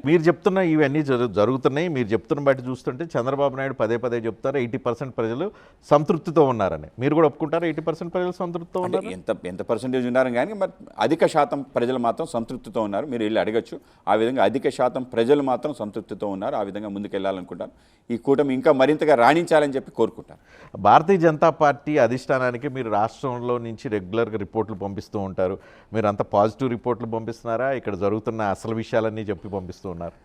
మీరు చెప్తున్న ఇవన్నీ జరుగుతున్నాయి. మీరు చెప్తున్న బట్టి చూస్తుంటే చంద్రబాబు నాయుడు పదే పదే చెప్తారు 80% ప్రజలు సంతృప్తితో ఉన్నారని. మీరు కూడా ఒప్పుకుంటారా 80% ప్రజలు సంతృప్తితో ఉన్నారు? ఎంత పర్సెంటేజ్ ఉన్నారు కానీ మరి అధిక శాతం ప్రజలు మాత్రం సంతృప్తితో ఉన్నారు. మీరు వెళ్ళి అడగచ్చు. ఆ విధంగా అధిక శాతం ప్రజలు మాత్రం సంతృప్తితో ఉన్నారు. ఆ విధంగా ముందుకెళ్ళాలనుకుంటారు. ఈ కూటమి ఇంకా మరింతగా రాణించాలని చెప్పి కోరుకుంటారు. భారతీయ జనతా పార్టీ అధిష్టానానికి మీరు రాష్ట్రంలో నుంచి రెగ్యులర్గా రిపోర్ట్లు పంపిస్తూ ఉంటారు. మీరు అంత పాజిటివ్ రిపోర్ట్లు పంపిస్తున్నారా? ఇక్కడ జరుగుతున్న అసలు విషయాలన్నీ చెప్పి పంపిస్తూ ఉన్నారు?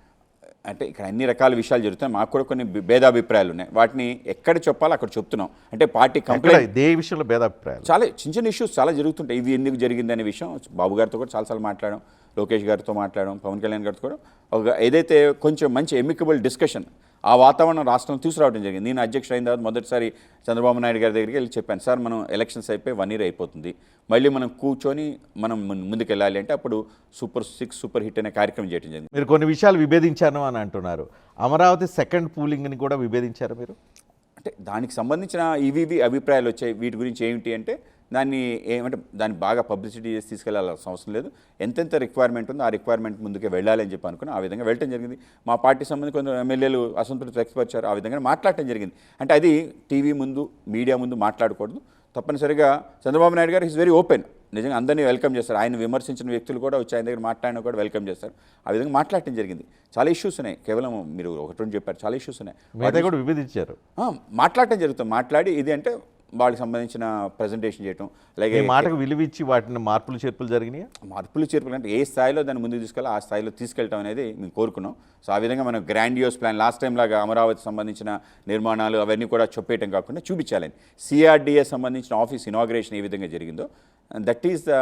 అంటే ఇక్కడ అన్ని రకాల విషయాలు జరుగుతాయి. మాకు కూడా కొన్ని భేదాభిప్రాయాలు ఉన్నాయి. వాటిని ఎక్కడ చెప్పాలో అక్కడ చెప్తున్నాం. అంటే పార్టీ కంప్లైంట్ ఏ విషయంలో భేదాభిప్రాయాలు? చాలా చిన్న చిన్న ఇష్యూస్ చాలా జరుగుతుంటాయి. ఇది ఎందుకు జరిగిందనే విషయం బాబు గారితో కూడా చాలాసార్లు మాట్లాడాం, లోకేష్ గారితో మాట్లాడాం, పవన్ కళ్యాణ్ గారితో కూడా ఏదైతే కొంచెం మంచి ఎమికబుల్ డిస్కషన్ ఆ వాతావరణం రాష్ట్రం తీసుకురావడం జరిగింది. నేను అధ్యక్షుడు అయిన తర్వాత మొదటిసారి చంద్రబాబు నాయుడు గారి దగ్గరికి వెళ్ళి చెప్పాను, సార్ మనం ఎలక్షన్స్ అయిపోయి 1 year అయిపోతుంది, మళ్ళీ మనం కూర్చొని మనం ముందుకు వెళ్ళాలి అంటే అప్పుడు సూపర్ హిట్ అనే కార్యక్రమం చేయడం జరిగింది. మీరు కొన్ని విషయాలు విభేదించాను అని అంటున్నారు. అమరావతి సెకండ్ పూలింగ్ని కూడా విభేదించారు మీరు? అంటే దానికి సంబంధించిన ఇవి అభిప్రాయాలు వచ్చాయి. వీటి గురించి ఏమిటి అంటే దాన్ని బాగా పబ్లిసిటీ చేసి తీసుకెళ్లాల్సిన అవసరం లేదు. ఎంతెంత రిక్వైర్మెంట్ ఉందో ఆ రిక్వైర్మెంట్ ముందుకే వెళ్ళాలని చెప్పి అనుకుని ఆ విధంగా వెళ్ళడం జరిగింది. మా పార్టీ సంబంధించి కొంచెం ఎమ్మెల్యేలు అసంతృప్తి వ్యక్తపరిచారు. ఆ విధంగా మాట్లాడటం జరిగింది. అంటే అది టీవీ ముందు మీడియా ముందు మాట్లాడకూడదు. తప్పనిసరిగా చంద్రబాబు నాయుడు గారు ఈజ్ వెరీ ఓపెన్. నిజంగా అందరినీ వెల్కమ్ చేస్తారు. ఆయన విమర్శించిన వ్యక్తులు కూడా వచ్చి ఆయన దగ్గర మాట్లాడినా కూడా వెల్కమ్ చేస్తారు. ఆ విధంగా మాట్లాడటం జరిగింది. చాలా ఇష్యూస్ ఉన్నాయి. కేవలం మీరు ఒకటి రెండు చెప్పారు, చాలా ఇష్యూస్ ఉన్నాయి. వాటి కూడా విభేదించారు. మాట్లాడటం జరుగుతుంది. మాట్లాడి ఇది అంటే వాళ్ళకి సంబంధించిన ప్రజెంటేషన్ చేయటం, అలాగే మాటకు విలువిచ్చి వాటిని మార్పులు చేర్పులు జరిగినాయి. మార్పులు చేర్పులు అంటే ఏ స్థాయిలో దాన్ని ముందుకు తీసుకెళ్ళి ఆ స్థాయిలో తీసుకెళ్ళటం అనేది మేము కోరుకున్నాం. సో ఆ విధంగా మనం గ్రాండియోస్ ప్లాన్ లాస్ట్ టైం లాగా అమరావతి సంబంధించిన నిర్మాణాలు అవన్నీ కూడా చెప్పేయటం కాకుండా చూపించాలని. సిఆర్డీఏ సంబంధించిన ఆఫీస్ ఇనాగ్రేషన్ ఏ విధంగా జరిగిందో that is the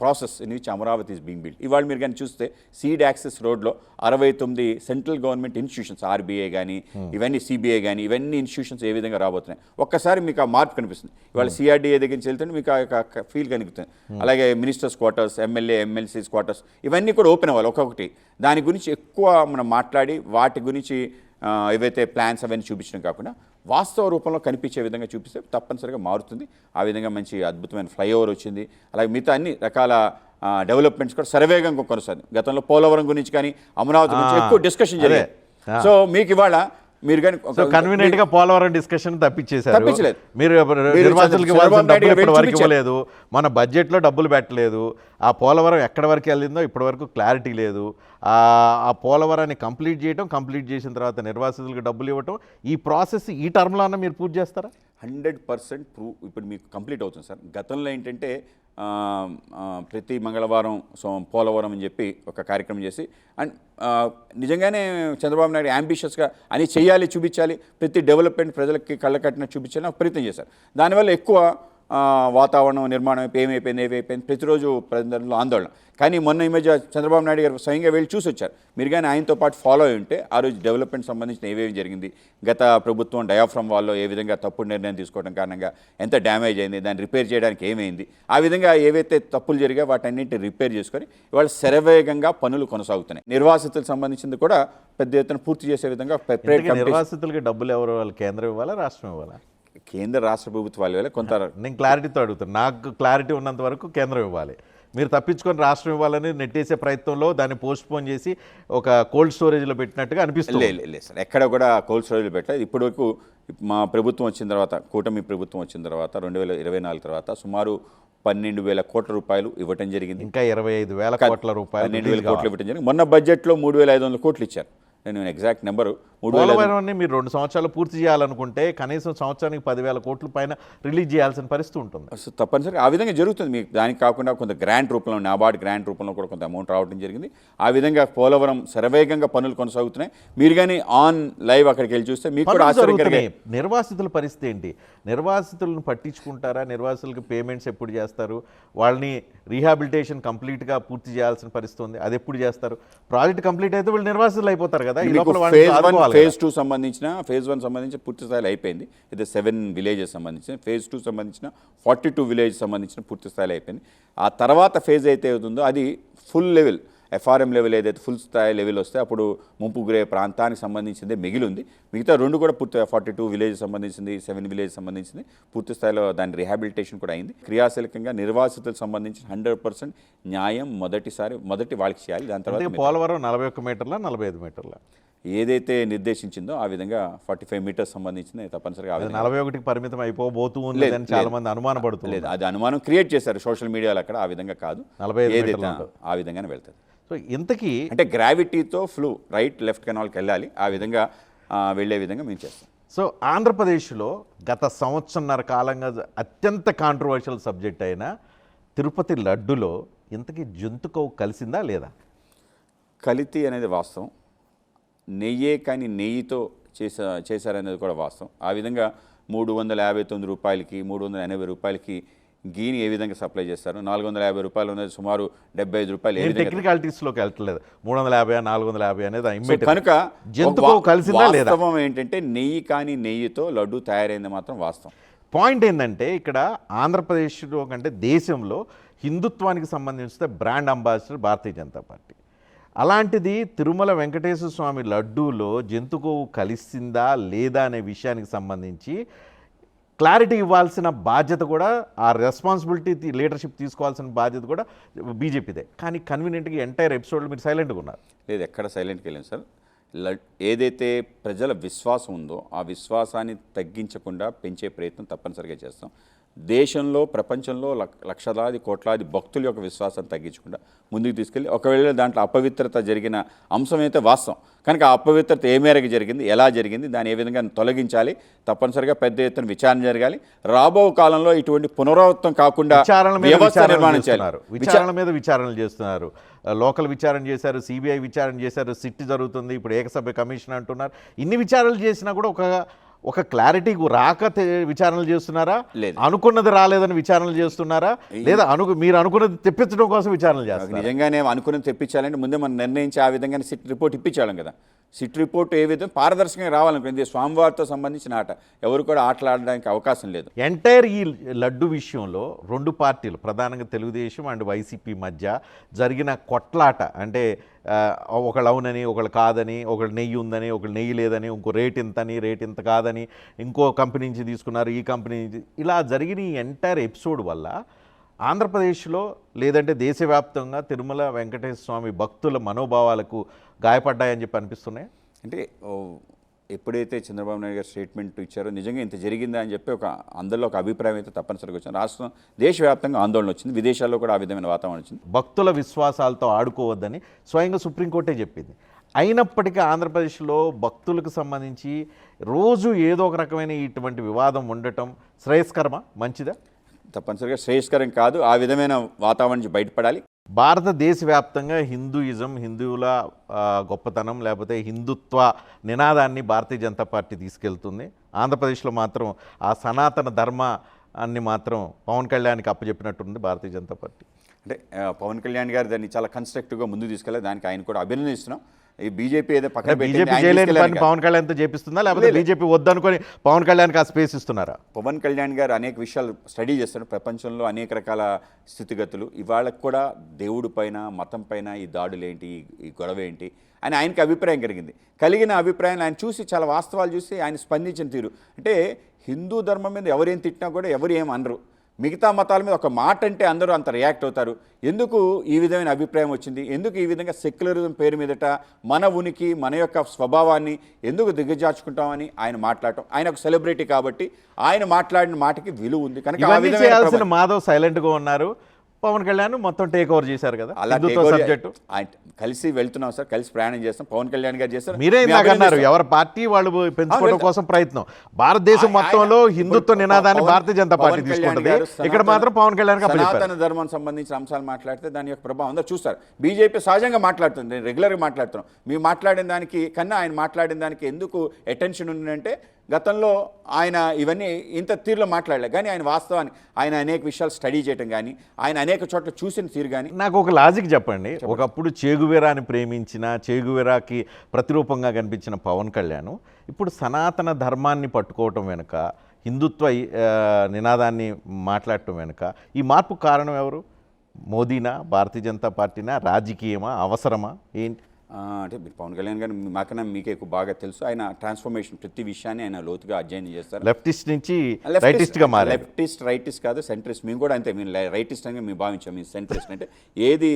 process in which Amaravati is being build. ఇవాళ మీరు కానీ చూస్తే సీడ్ యాక్సెస్ రోడ్లో 69 సెంట్రల్ గవర్నమెంట్ ఇన్స్టిట్యూషన్స్, ఆర్బీఐ కానీ ఇవన్నీ సిబిఐ కానీ ఇవన్నీ ఇన్స్టిట్యూషన్స్ ఏ విధంగా రాబోతున్నాయి ఒక్కసారి మీకు ఆ మార్పు కనిపిస్తుంది. ఇవాళ సిఆర్డీఏ దగ్గర నుంచి వెళ్తుంటే మీకు ఆ ఫీల్ కనిపిస్తుంది. అలాగే మినిస్టర్స్ క్వార్టర్స్, ఎమ్మెల్సీస్ క్వార్టర్స్ ఇవన్నీ కూడా ఓపెన్ అవ్వాలి ఒక్కొక్కటి. దాని గురించి ఎక్కువ మనం మాట్లాడి వాటి గురించి ఏవైతే ప్లాన్స్ అవన్నీ చూపించడం కాకుండా వాస్తవ రూపంలో కనిపించే విధంగా చూపిస్తే తప్పనిసరిగా మారుతుంది. ఆ విధంగా మంచి అద్భుతమైన ఫ్లైఓవర్ వచ్చింది. అలాగే మిగతా అన్ని రకాల డెవలప్మెంట్స్ కూడా శరవేగంగా కొనసాగింది. గతంలో పోలవరం గురించి కానీ అమరావతి గురించి ఎక్కువ డిస్కషన్ జరిగింది. సో మీకు ఇవాళ మీరు కానీ కన్వీనియంట్ గా పోలవరం డిస్కషన్ తప్పించేశారు. మీరు నిర్వాసితులకు ఇవ్వాల్సిన డబ్బులు ఇప్పటి వరకు ఇవ్వలేదు. మన బడ్జెట్ లో డబ్బులు పెట్టలేదు. ఆ పోలవరం ఎక్కడి వరకు వెళ్ళిందో ఇప్పటి వరకు క్లారిటీ లేదు. ఆ పోలవరాన్ని కంప్లీట్ చేసిన తర్వాత నిర్వాసితులకు డబ్బులు ఇవ్వటం, ఈ ప్రాసెస్ ఈ టర్మ్లో అన్న మీరు పూర్తి చేస్తారా? 100% ఇప్పుడు మీకు కంప్లీట్ అవుతుంది సార్. గతంలో ఏంటంటే ప్రతి మంగళవారం పోలవరం అని చెప్పి ఒక కార్యక్రమం చేసి అండ్ నిజంగానే చంద్రబాబు నాయుడు యాంబిషియస్గా అని చేయాలి, చూపించాలి, ప్రతి డెవలప్మెంట్ ప్రజలకి కళ్ళ కట్టిన చూపించాలని ఒక ప్రయత్నం చేశారు. దానివల్ల ఎక్కువ వాతావరణం నిర్మాణం ఏమైపోయింది ప్రతిరోజు ప్రజల్లో ఆందోళన. కానీ మొన్న ఈ మధ్య చంద్రబాబు నాయుడు గారు స్వయంగా వెళ్ళి చూసి వచ్చారు. మీరు కానీ ఆయనతో పాటు ఫాలో అయి ఉంటే ఆ రోజు డెవలప్మెంట్ సంబంధించిన ఏమేమి జరిగింది, గత ప్రభుత్వం డయాఫ్రమ్ వాల్లో ఏ విధంగా తప్పుడు నిర్ణయం తీసుకోవడం కారణంగా ఎంత డ్యామేజ్ అయింది, దాన్ని రిపేర్ చేయడానికి ఏమైంది, ఆ విధంగా ఏవైతే తప్పులు జరిగాయో వాటన్నింటిని రిపేర్ చేసుకొని ఇవాళ శరవేగంగా పనులు కొనసాగుతున్నాయి. నిర్వాసితులకు సంబంధించింది కూడా పెద్ద ఎత్తున పూర్తి చేసే విధంగా నిర్వాసితులకి డబ్బులు ఎవరు ఇవ్వాలి? కేంద్రం ఇవ్వాలా, రాష్ట్రం ఇవ్వాలా? కేంద్ర రాష్ట్ర ప్రభుత్వాలు ఇవ్వాలి. కొంత నేను క్లారిటీతో అడుగుతాను. నాకు క్లారిటీ ఉన్నంత వరకు కేంద్రం ఇవ్వాలి. మీరు తప్పించుకొని రాష్ట్రం ఇవ్వాలని నెట్టేసే ప్రయత్నంలో దాన్ని పోస్ట్పోన్ చేసి ఒక కోల్డ్ స్టోరేజ్లో పెట్టినట్టుగా అనిపిస్తుంది. లేదు సార్, ఎక్కడ కూడా కోల్డ్ స్టోరేజ్లో పెట్టలేదు. ఇప్పటివరకు మా ప్రభుత్వం వచ్చిన తర్వాత, కూటమి ప్రభుత్వం వచ్చిన తర్వాత 2024 తర్వాత సుమారు 12,000 కోట్ల రూపాయలు ఇవ్వటం జరిగింది. ఇంకా 25,000 కోట్ల రూపాయలు 12,000 కోట్లు ఇవ్వటం జరిగింది. మొన్న బడ్జెట్లో 3,500 కోట్లు ఇచ్చారు. నేను ఎగ్జాక్ట్ నెంబరు పోలవరాన్ని మీరు 2 సంవత్సరాలు పూర్తి చేయాలనుకుంటే కనీసం సంవత్సరానికి 10,000 కోట్ల పైన రిలీజ్ చేయాల్సిన పరిస్థితి ఉంటుంది. తప్పనిసరిగా ఆ విధంగా జరుగుతుంది. మీకు దానికి కాకుండా కొంత గ్రాంట్ రూపంలో, నాబార్డ్ గ్రాంట్ రూపంలో కూడా కొంత అమౌంట్ రావడం జరిగింది. ఆ విధంగా పోలవరం శరవేగంగా పనులు కొనసాగుతున్నాయి. మీరు కానీ ఆన్ లైవ్ అక్కడికి వెళ్ళి చూస్తే మీకు కూడా ఆశ్చర్యంగా. నిర్వాసితుల పరిస్థితి ఏంటి? నిర్వాసితులను పట్టించుకుంటారా? నిర్వాసితులకు పేమెంట్స్ ఎప్పుడు చేస్తారు? వాళ్ళని రీహాబిలిటేషన్ కంప్లీట్గా పూర్తి చేయాల్సిన పరిస్థితి ఉంది. అది ఎప్పుడు చేస్తారు? ప్రాజెక్ట్ కంప్లీట్ అయితే వీళ్ళు నిర్వాసితులు అయిపోతారు కదా. ఫేజ్ 1 సంబంధించిన పూర్తి స్థాయిలో అయిపోయింది. ఇది 7 విలేజెస్ సంబంధించిన. ఫేజ్ 2 సంబంధించిన 42 విలేజెస్ సంబంధించిన పూర్తి స్థాయిలో అయిపోయింది. ఆ తర్వాత ఫేజ్ అయితే అవుతుందో అది ఫుల్ లెవెల్ ఎఫ్ఆర్ఎం లెవెల్ ఏదైతే ఫుల్ స్థాయి లెవెల్ వస్తే అప్పుడు ముంపు గురే ప్రాంతానికి సంబంధించిందే మిగిలింది. మిగతా 2 కూడా పూర్తి 42 విలేజ్ సంబంధించింది, 7 విలేజ్ సంబంధించింది, పూర్తి స్థాయిలో దాని రిహాబిలిటేషన్ కూడా అయింది. క్రియాశీలకంగా నిర్వాసితులకు సంబంధించి 100% న్యాయం మొదటి వాళ్ళకి చేయాలి. దాని తర్వాత పోలవరం 41 మీటర్ల 45 మీటర్ల ఏదైతే నిర్దేశించిందో ఆ విధంగా 45 మీటర్స్ సంబంధించింది తప్పనిసరిగా 41కి పరిమితం అయిపోబోతుంది అని చాలా మంది అనుమానం పడుతుంది. లేదు, అది అనుమానం క్రియేట్ చేశారు సోషల్ మీడియాలో. అక్కడ ఆ విధంగా కాదు, 45 ఆ విధంగానే వెళ్తుంది. సో ఇంతకీ అంటే గ్రావిటీతో ఫ్లో రైట్ లెఫ్ట్ కెనాల్కి వెళ్ళాలి, ఆ విధంగా వెళ్ళే విధంగా మేము చేస్తాం. సో ఆంధ్రప్రదేశ్లో గత సంవత్సరన్నర కాలంగా అత్యంత కాంట్రవర్షియల్ సబ్జెక్ట్ అయిన తిరుపతి లడ్డులో ఇంతకీ జంతుకవు కలిసిందా లేదా? కలితి అనేది వాస్తవం. నెయ్యే కానీ నెయ్యితో చేశారనేది కూడా వాస్తవం. ఆ విధంగా 359 రూపాయలకి 380 రూపాయలకి గీని ఏ విధంగా సప్లై చేస్తారు, 450 రూపాయలు అనేది సుమారు 75 రూపాయలు. టెక్నికాలిటీస్లోకి వెళ్ళట్లేదు, 350 450 అనేది కనుక జంతుకవు కలిసిందా లేదా? వాస్తవం ఏంటంటే నెయ్యి కానీ నెయ్యితో లడ్డు తయారైంది మాత్రం వాస్తవం. పాయింట్ ఏంటంటే ఇక్కడ ఆంధ్రప్రదేశ్లో కంటే దేశంలో హిందుత్వానికి సంబంధించిన brand ambassador Bharatiya Janata party. అలాంటిది తిరుమల వెంకటేశ్వర స్వామి లడ్డూలో జంతుకోవు కలిసిందా లేదా అనే విషయానికి సంబంధించి క్లారిటీ ఇవ్వాల్సిన బాధ్యత కూడా, ఆ రెస్పాన్సిబిలిటీ లీడర్షిప్ తీసుకోవాల్సిన బాధ్యత కూడా బీజేపీదే. కానీ కన్వీనియంట్గా ఎంటైర్ ఎపిసోడ్లో మీరు సైలెంట్గా ఉన్నారు. లేదు, ఎక్కడ సైలెంట్కి వెళ్ళాం సార్. ఏదైతే ప్రజల విశ్వాసం ఉందో ఆ విశ్వాసాన్ని తగ్గించకుండా పెంచే ప్రయత్నం తప్పనిసరిగా చేస్తాం. దేశంలో ప్రపంచంలో లక్షలాది కోట్లాది భక్తుల యొక్క విశ్వాసాన్ని తగ్గించకుండా ముందుకు తీసుకెళ్ళి, ఒకవేళ దాంట్లో అపవిత్రత జరిగిన అంశం అయితే వాస్తవం, కనుక ఆ అపవిత్రత ఏ మేరకు జరిగింది, ఎలా జరిగింది, దాన్ని ఏ విధంగా తొలగించాలి, తప్పనిసరిగా పెద్ద ఎత్తున విచారణ జరగాలి. రాబో కాలంలో ఇటువంటి పునరావృతం కాకుండా వ్యవస్థ నిర్మాణం చేయాలి. విచారణ మీద విచారణలు చేస్తున్నారు, లోకల్ విచారణ చేశారు, సిబిఐ విచారణ చేశారు, సిట్ జరుగుతుంది, ఇప్పుడు ఏకసభ్య కమిషన్ అంటున్నారు. ఇన్ని విచారణలు చేసినా కూడా ఒక క్లారిటీ రాక విచారణలు చేస్తున్నారా? అనుకున్నది రాలేదని విచారణలు చేస్తున్నారా? లేదా మీరు అనుకున్నది తెప్పించడం కోసం విచారణలు చేస్తారు? నిజంగానే అనుకున్నది తెప్పించాలంటే ముందే మనం నిర్ణయించి ఆ విధంగా సిట్ రిపోర్ట్ ఇప్పించాలి కదా. సిట్ రిపోర్ట్ ఏ విధంగా పారదర్శకంగా రావాలనుకుంది. స్వామివారితో సంబంధించిన ఆట ఎవరు కూడా ఆటలాడడానికి అవకాశం లేదు. ఎంటైర్ ఈ లడ్డు విషయంలో 2 పార్టీలు, ప్రధానంగా తెలుగుదేశం అండ్ వైసీపీ మధ్య జరిగిన కొట్లాట, అంటే ఒకళ్ళు అవునని ఒకళ్ళు కాదని, ఒకళ్ళు నెయ్యి ఉందని ఒకళ్ళు నెయ్యి లేదని, ఇంకో రేట్ ఇంతని రేట్ ఇంత కాదని, ఇంకో కంపెనీ నుంచి తీసుకున్నారు, ఈ కంపెనీ నుంచి, ఇలా జరిగిన ఈ ఎంటైర్ ఎపిసోడ్ వల్ల ఆంధ్రప్రదేశ్లో లేదంటే దేశవ్యాప్తంగా తిరుమల వెంకటేశ్వర స్వామి భక్తుల మనోభావాలకు గాయపడ్డాయని చెప్పి అనిపిస్తున్నాయి. అంటే ఎప్పుడైతే చంద్రబాబు నాయుడు గారు స్టేట్మెంట్ ఇచ్చారో నిజంగా ఇంత జరిగిందా అని చెప్పి అందరిలో ఒక అభిప్రాయం అయితే తప్పనిసరిగా వచ్చింది. రాష్ట్రం దేశవ్యాప్తంగా ఆందోళన వచ్చింది, విదేశాల్లో కూడా ఆ విధమైన వాతావరణం వచ్చింది. భక్తుల విశ్వాసాలతో ఆడుకోవద్దని స్వయంగా సుప్రీంకోర్టే చెప్పింది. అయినప్పటికీ ఆంధ్రప్రదేశ్లో భక్తులకు సంబంధించి రోజు ఏదో ఒక రకమైన ఇటువంటి వివాదం ఉండటం శ్రేయస్కరమా, మంచిదా? తప్పనిసరిగా శ్రేయస్కరం కాదు. ఆ విధమైన వాతావరణం నుంచి బయటపడాలి. భారతదేశ వ్యాప్తంగా హిందూయిజం, హిందువుల గొప్పతనం లేకపోతే హిందుత్వ నినాదాన్ని భారతీయ జనతా పార్టీ తీసుకెళ్తుంది. ఆంధ్రప్రదేశ్లో మాత్రం ఆ సనాతన ధర్మాన్ని మాత్రం పవన్ కళ్యాణ్కి అప్పచెప్పినట్టుంది భారతీయ జనతా పార్టీ. అంటే పవన్ కళ్యాణ్ గారు దాన్ని చాలా కన్స్ట్రక్టివ్గా ముందుకు తీసుకెళ్ళాలి. దానికి ఆయన కూడా అభినందిస్తున్నాం. ఈ బీజేపీ ఏదో పక్కన పవన్ కళ్యాణ్తో చేపిస్తుందా లేకపోతే బీజేపీ వద్దనుకొని పవన్ కళ్యాణ్కి ఆ స్పేస్ ఇస్తున్నారా? పవన్ కళ్యాణ్ గారు అనేక విషయాలు స్టడీ చేస్తారు. ప్రపంచంలో అనేక రకాల స్థితిగతులు, ఇవాళకు కూడా దేవుడి పైన మతం పైన ఈ దాడులు ఏంటి, ఈ గొడవ ఏంటి అని ఆయనకి అభిప్రాయం కలిగిన అభిప్రాయం ఆయన చూసి చాలా వాస్తవాలు చూసి ఆయన స్పందించిన తీరు, అంటే హిందూ ధర్మం మీద ఎవరేం తిట్టినా కూడా ఎవరు ఏం అనరు, మిగతా మతాల మీద ఒక మాట అంటే అందరూ అంత రియాక్ట్ అవుతారు. ఎందుకు ఈ విధమైన అభిప్రాయం వచ్చింది, ఎందుకు ఈ విధంగా సెక్యులరిజం పేరు మీదట మన ఉనికి మన యొక్క స్వభావాన్ని ఎందుకు దిగజార్చుకుంటామని ఆయన మాట్లాడటం, ఆయన ఒక సెలబ్రిటీ కాబట్టి ఆయన మాట్లాడిన మాటకి విలువ ఉంది. కనుక మాధవ్ సైలెంట్గా ఉన్నారు, పవన్ కళ్యాణ్ మొత్తం టేక్ ఓవర్ చేశారు కదా. అలా సబ్జెక్టు కలిసి వెళ్తున్నాం సార్, కలిసి ప్రయాణం చేస్తాం. పవన్ కళ్యాణ్ గారు చేస్తారు, మీరే అన్నారు ఎవరి పార్టీ వాళ్ళు పెంచుకోవడం కోసం ప్రయత్నం. భారతదేశం మొత్తంలో హిందుత్వ నినాదాన్ని భారతీయ జనతా పార్టీ తీసుకుంటుంది, ఇక్కడ మాత్రం పవన్ కళ్యాణ్ సనాతన ధర్మం సంబంధించిన అంశాలు మాట్లాడితే దాని యొక్క ప్రభావం అందరూ చూస్తారు. బీజేపీ సహజంగా మాట్లాడుతుంది, నేను రెగ్యులర్గా మాట్లాడుతున్నాం. మేము మాట్లాడిన దానికి కన్నా ఆయన మాట్లాడిన దానికి ఎందుకు అటెన్షన్ ఉందంటే గతంలో ఆయన ఇవన్నీ ఇంత తీరులో మాట్లాడలే, కానీ ఆయన వాస్తవాన్ని ఆయన అనేక విషయాలు స్టడీ చేయడం కానీ ఆయన అనేక చోట్ల చూసిన తీరు కానీ. నాకు ఒక లాజిక్ చెప్పండి. ఒకప్పుడు చేగువేరాని ప్రేమించిన, చేగువేరాకి ప్రతిరూపంగా కనిపించిన పవన్ కళ్యాణ్ ఇప్పుడు సనాతన ధర్మాన్ని పట్టుకోవటం వెనుక, హిందుత్వ నినాదాన్ని మాట్లాడటం వెనుక ఈ మార్పు కారణం ఎవరు? మోదీనా, భారతీయ జనతా పార్టీనా, రాజకీయమా, అవసరమా ఏంటి? అంటే మీరు పవన్ కళ్యాణ్ గారు మాకన్నా మీకే ఎక్కువ బాగా తెలుసు. ఆయన ట్రాన్స్ఫర్మేషన్ ప్రతి విషయాన్ని ఆయన లోతుగా అధ్యయనం చేస్తారు. లెఫ్టిస్ట్ నుంచి రైటిస్ట్గా మారారు. లెఫ్టిస్ట్ రైటిస్ట్ కాదు, సెంట్రిస్ట్. మేము కూడా అంతే, మేము రైటిస్ట్ అని మేము భావించాం. మేము సెంట్రిస్ట్ అంటే ఏది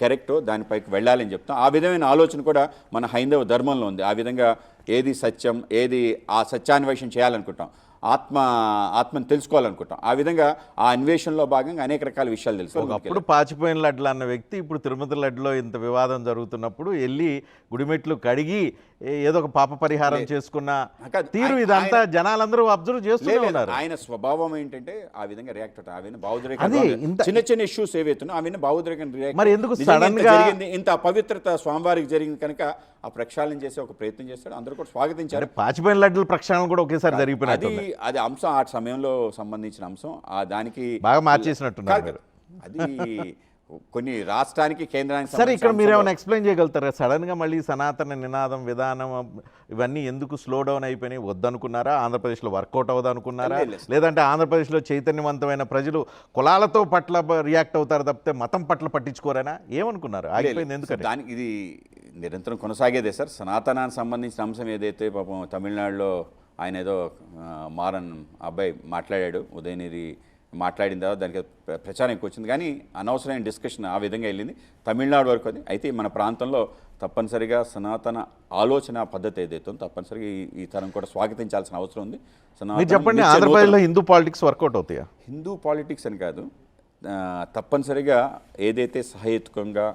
కరెక్టో దానిపైకి వెళ్ళాలని చెప్తాం. ఆ విధమైన ఆలోచన కూడా మన హైందవ ధర్మంలో ఉంది. ఆ విధంగా ఏది సత్యం, ఏది ఆ సత్యాన్వేషణ చేయాలనుకుంటాం, ఆత్మను తెలుసుకోవాలనుకుంటాం. ఆ విధంగా ఆ అన్వేషణలో భాగంగా అనేక రకాల విషయాలు తెలుసుకోవాలి. ఒకప్పుడు పాచిపోయిన లడ్లు అన్న వ్యక్తి ఇప్పుడు తిరుమతి లడ్డులో ఇంత వివాదం జరుగుతున్నప్పుడు వెళ్ళి గుడిమెట్లు కడిగి ఏదో ఒక పాప పరిహారం చేసుకున్న తీరు ఇదంతా జనాలందరూ అబ్జర్వ్ చేస్తూనే ఉన్నారు. ఆయన స్వభావం ఏంటంటే ఆ విధంగా రియాక్ట్ అవుతారు. ఆయన భావోద్రేకం చిన్న చిన్న ఇష్యూస్ ఏవైతున్నా ఆయన భావోద్రేకం రియాక్ట్. మరి ఎందుకు సడన్ గా జరిగింది ఇంత అపవిత్రత స్వామివారికి జరిగింది కనుక ఆ ప్రక్షాళన చేసే ఒక ప్రయత్నం చేస్తాడు. అందరూ కూడా స్వాగతించారు. పాచిపోయిన లడ్డుల ప్రక్షాళన కూడా ఒకేసారి జరిగిపోయినట్టు అది అంశం, ఆ సమయంలో సంబంధించిన అంశం. దానికి బాగా మార్చేసినట్టున్నారు. అది కొన్ని రాష్ట్రానికి కేంద్రానికి. సరే, ఇక్కడ మీరు ఏమైనా ఎక్స్ప్లెయిన్ చేయగలుగుతారా? సడన్గా మళ్ళీ సనాతన నినాదం విధానం ఇవన్నీ ఎందుకు స్లో డౌన్ అయిపోయినాయి? వద్దనుకున్నారా? ఆంధ్రప్రదేశ్లో వర్కౌట్ అవ్వదు అనుకున్నారా? లేదంటే ఆంధ్రప్రదేశ్లో చైతన్యవంతమైన ప్రజలు కులాలతో పట్ల రియాక్ట్ అవుతారు తప్పితే మతం పట్ల పట్టించుకోరేనా? ఏమనుకున్నారు? ఆగిపోయింది ఎందుకంటే దానికి ఇది నిరంతరం కొనసాగేదే సార్. సనాతనానికి సంబంధించిన అంశం ఏదైతే పాపం తమిళనాడులో ఆయన ఏదో మారన్ అబ్బాయి మాట్లాడాడు, ఉదయనిధి మాట్లాడిన తర్వాత దానికి ప్రచారం ఎక్కువ వచ్చింది. కానీ అనవసరమైన డిస్కషన్ ఆ విధంగా వెళ్ళింది తమిళనాడు వరకు. అది అయితే మన ప్రాంతంలో తప్పనిసరిగా సనాతన ఆలోచన పద్ధతి ఏదైతే ఉందో తప్పనిసరిగా ఈ తరం కూడా స్వాగతించాల్సిన అవసరం ఉంది. చెప్పండి, ఆంధ్రప్రదేశ్లో హిందూ పాలిటిక్స్ వర్కౌట్ అవుతాయా? హిందూ పాలిటిక్స్ అని కాదు, తప్పనిసరిగా ఏదైతే సహేతుకంగా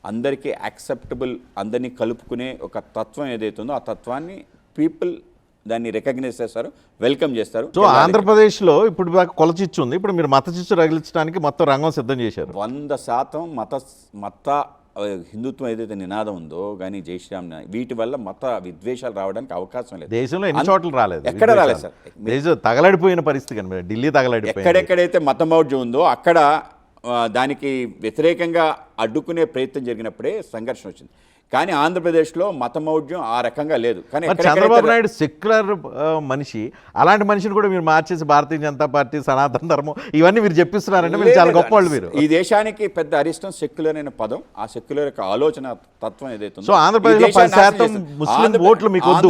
అందరికీ యాక్సెప్టబుల్, అందరినీ కలుపుకునే ఒక తత్వం ఏదైతే ఉందో ఆ తత్వాన్ని పీపుల్ దాన్ని రికగ్నైజ్ చేస్తారు, వెల్కమ్ చేస్తారు. సో ఆంధ్రప్రదేశ్లో ఇప్పుడు కొలచిచ్చు ఉంది, ఇప్పుడు మీరు మత చిచ్చు రగిలించడానికి మొత్తం రంగం సిద్ధం చేశారు. 100% మత హిందుత్వం ఏదైతే నినాదం ఉందో కానీ జై శ్రీరామ్ వీటి వల్ల మత విద్వేషాలు రావడానికి అవకాశం లేదు. దేశంలో ఎన్ని చోట్ల రాలేదు, ఎక్కడ రాలేదు సార్. దేశం తగలడిపోయిన పరిస్థితి కానీ ఢిల్లీ తగలడిపోయింది. ఎక్కడెక్కడైతే మతమౌఢ్యం ఉందో అక్కడ దానికి వ్యతిరేకంగా అడ్డుకునే ప్రయత్నం జరిగినప్పుడే సంఘర్షణ వచ్చింది. కానీ ఆంధ్రప్రదేశ్లో మతమౌఢ్యం ఆ రకంగా లేదు. కానీ చంద్రబాబు నాయుడు సెక్యులర్ మనిషి, అలాంటి మనిషిని కూడా మీరు మార్చేసి భారతీయ జనతా పార్టీ, సనాతన ధర్మం ఇవన్నీ మీరు చెప్పిస్తున్నారంటే మీరు చాలా గొప్ప వాళ్ళు. మీరు ఈ దేశానికి పెద్ద అరిష్టం సెక్యులర్ అనే పదం, ఆ సెక్యులర్ యొక్క ఆలోచన తత్వం ఏదైతే. సో ఆంధ్రప్రదేశ్లో 10% ముస్లిం ఓట్లు మీకు వద్దు,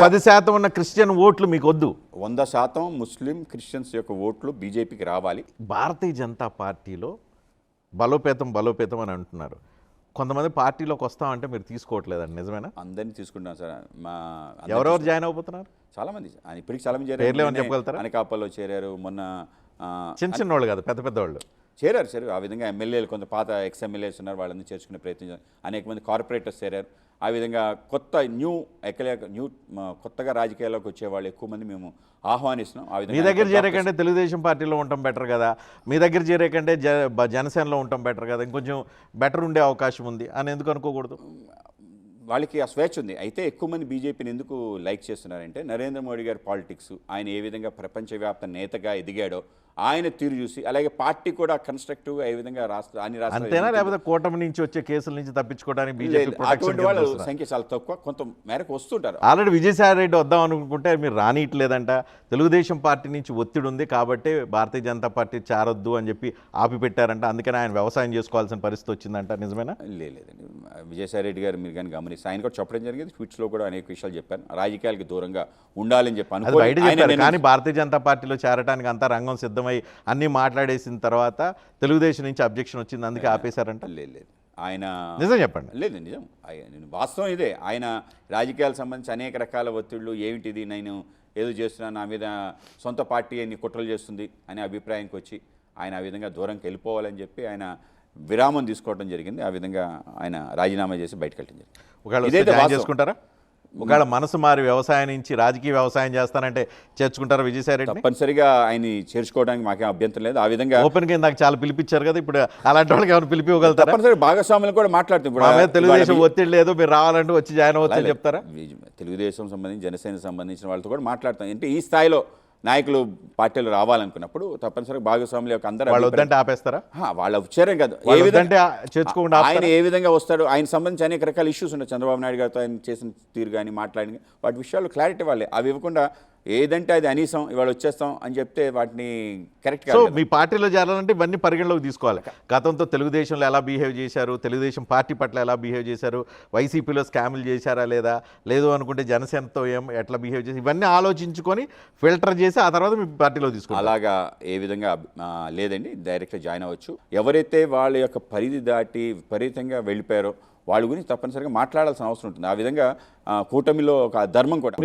10% ఉన్న క్రిస్టియన్ ఓట్లు మీకు వద్దు. 100% ముస్లిం క్రిస్టియన్స్ యొక్క ఓట్లు బీజేపీకి రావాలి. భారతీయ జనతా పార్టీలో బలోపేతం అని అంటున్నారు. కొంతమంది పార్టీలోకి వస్తామంటే మీరు తీసుకోవట్లేదండి, నిజమేనా? అందరినీ తీసుకుంటాం సార్. ఎవరెవరు జాయిన్ అయిపోతున్నారు? చాలా మంది, ఇప్పటికి చాలా మంది చేరారు. అనకాపల్లో చేరారు, మొన్న చిన్న వాళ్ళు కాదు, పెద్ద వాళ్ళు చేరారు. ఆ విధంగా ఎమ్మెల్యేలు, కొంత పాత ఎక్స్ఎమ్మెల్యేస్ ఉన్నారు, వాళ్ళని చేర్చుకునే ప్రయత్నం. అనేక మంది కార్పొరేటర్స్ చేరారు. ఆ విధంగా కొత్తగా రాజకీయాల్లోకి వచ్చే వాళ్ళు ఎక్కువ మంది మేము ఆహ్వానిస్తున్నాం. ఆ విధంగా మీ దగ్గర చేరేకంటే తెలుగుదేశం పార్టీలో ఉండటం బెటర్ కదా, మీ దగ్గర చేరేకంటే జనసేనలో ఉండటం బెటర్ కదా, ఇంకొంచెం బెటర్ ఉండే అవకాశం ఉంది అని ఎందుకు అనుకోకూడదు? వాళ్ళకి ఆ స్వేచ్ఛ ఉంది. అయితే ఎక్కువ మంది బీజేపీని ఎందుకు లైక్ చేస్తున్నారంటే నరేంద్ర మోడీ గారి పాలిటిక్స్, ఆయన ఏ విధంగా ప్రపంచవ్యాప్త నేతగా ఎదిగాడో ఆయన తీరు చూసి, అలాగే పార్టీ కూడా కన్స్ట్రక్టివ్గా ఏ విధంగా అంతేనా, లేకపోతే కూటమి నుంచి వచ్చే కేసుల నుంచి తప్పించుకోవడానికి బీజేపీ అటువంటి వాళ్ళ సంఖ్య చాలా తక్కువ, కొంత మేరకు వస్తుంటారు. ఆల్రెడీ విజయసాయి రెడ్డి వద్దాం అనుకుంటే మీరు రానియట్లేదంట, తెలుగుదేశం పార్టీ నుంచి ఒత్తిడి ఉంది కాబట్టి భారతీయ జనతా పార్టీ చేరొద్దు అని చెప్పి ఆపిపెట్టారంట, అందుకని ఆయన వ్యవసాయం చేసుకోవాల్సిన పరిస్థితి వచ్చిందంట, నిజమేనా? లేదండి, విజయసాయి రెడ్డి గారు మీరు కానీ గమనిస్తే ఆయన కూడా చెప్పడం జరిగింది, ట్వీట్స్లో కూడా అనేక విషయాలు చెప్పారు, రాజకీయాలకి దూరంగా ఉండాలని చెప్పి అనుకోని. కానీ భారతీయ జనతా పార్టీలో చేరడానికి అంతా రంగం సిద్ధమై అన్నీ మాట్లాడేసిన తర్వాత తెలుగుదేశం నుంచి అబ్జెక్షన్ వచ్చింది, అందుకే ఆపేశారంట. లేదు, ఆయన నిజం చెప్పండి. లేదు, నిజం, వాస్తవం ఇదే. ఆయన రాజకీయాలకు సంబంధించి అనేక రకాల ఒత్తిళ్లు, ఏమిటిది నేను ఏదో చేస్తున్నాను, నా మీద సొంత పార్టీ అన్ని కుట్రలు చేస్తుంది అనే అభిప్రాయానికి వచ్చి ఆయన ఆ విధంగా దూరంకి వెళ్ళిపోవాలని చెప్పి ఆయన విరామం తీసుకోవడం జరిగింది. ఆ విధంగా ఆయన రాజీనామా చేసి బయటకు వెళ్ళడం జరిగింది. ఇదైతే చేసుకుంటారా? ఒకవేళ మనసు మారి వ్యవసాయం నుంచి రాజకీయ వ్యవసాయం చేస్తానంటే చేర్చుకుంటారా విజయసాయి రెడ్డి? తప్పనిసరిగా ఆయన చేర్చుకోవడానికి మాకేం అభ్యంతరం లేదు. ఆ విధంగా ఓపెన్గా నాకు చాలా పిలిపించారు కదా, ఇప్పుడు అలాంటి వాళ్ళకి ఏమైనా పిలిపివ్వగలుగుతారా? తప్పనిసరిగా భాగస్వాములు కూడా మాట్లాడుతున్నారు. తెలుగుదేశం ఒత్తిడి లేదు, మీరు రావాలంటే వచ్చి జాయిన్ అవ్వచ్చని చెప్తారా? తెలుగుదేశం సంబంధించి, జనసేన సంబంధించిన వాళ్ళతో కూడా మాట్లాడతాం. అంటే ఈ స్థాయిలో నాయకులు పార్టీలు రావాలనుకున్నప్పుడు తప్పనిసరిగా భాగస్వాములు యొక్క అందరూ వాళ్ళు వద్దంటే ఆపేస్తారా? వాళ్ళ వచ్చారే కాదు, ఆయన ఏ విధంగా వస్తాడు, ఆయన సంబంధించి అనేక రకాల ఇష్యూస్ ఉన్నాయి. చంద్రబాబు నాయుడు గారితో ఆయన చేసిన తీరు కానీ మాట్లాడిన వాటి విషయాలు క్లారిటీ వాళ్ళే. అవి ఇవ్వకుండా ఏదంటే అది అనీసం ఇవాళ వచ్చేస్తాం అని చెప్తే వాటిని కరెక్ట్ సో కాదు. మీ పార్టీలో చేరాలంటే ఇవన్నీ పరిగణలోకి తీసుకోవాలి. గతంతో తెలుగుదేశంలో ఎలా బిహేవ్ చేశారు, తెలుగుదేశం పార్టీ పట్ల ఎలా బిహేవ్ చేశారు, వైసీపీలో స్కాములు చేశారా లేదా, లేదు అనుకుంటే జనసేనతో ఎట్లా బిహేవ్ చేసి, ఇవన్నీ ఆలోచించుకొని ఫిల్టర్ చేసి ఆ తర్వాత మీ పార్టీలో తీసుకోవాలి. అలాగా ఏ విధంగా లేదండి, డైరెక్ట్గా జాయిన్ అవ్వచ్చు. ఎవరైతే వాళ్ళ యొక్క పరిధి దాటి విపరీతంగా వెళ్ళిపోయారో వాళ్ళ గురించి తప్పనిసరిగా మాట్లాడాల్సిన అవసరం ఉంటుంది. ఆ విధంగా కూటమిలో ఒక ధర్మం కూడా